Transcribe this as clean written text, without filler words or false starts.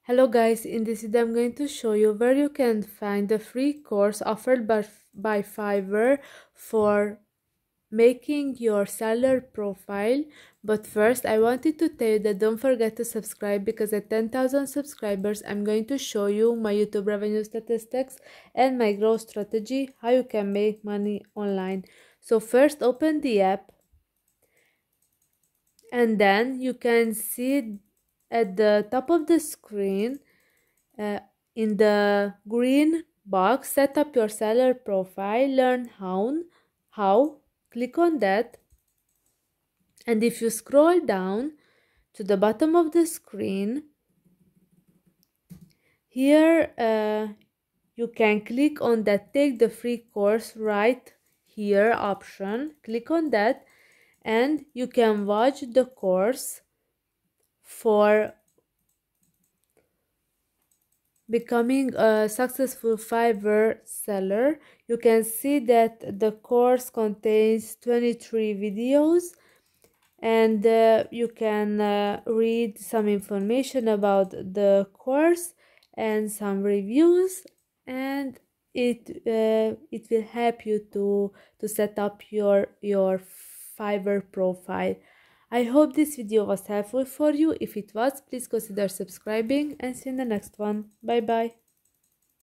Hello guys, in this video I'm going to show you where you can find the free course offered by Fiverr for making your seller profile. But first I wanted to tell you that don't forget to subscribe, because at 10,000 subscribers I'm going to show you my YouTube revenue statistics and my growth strategy, how you can make money online. So first open the app, and then you can see at the top of the screen uh, in the green box, set up your seller profile, learn how, click on that, and if you scroll down to the bottom of the screen, here you can click on that take the free course right here option, click on that, and you can watch the course for becoming a successful Fiverr seller. You can see that the course contains 23 videos, and you can read some information about the course and some reviews, and it will help you to set up your Fiverr profile. I hope this video was helpful for you. If it was, please consider subscribing, and see you in the next one. Bye bye.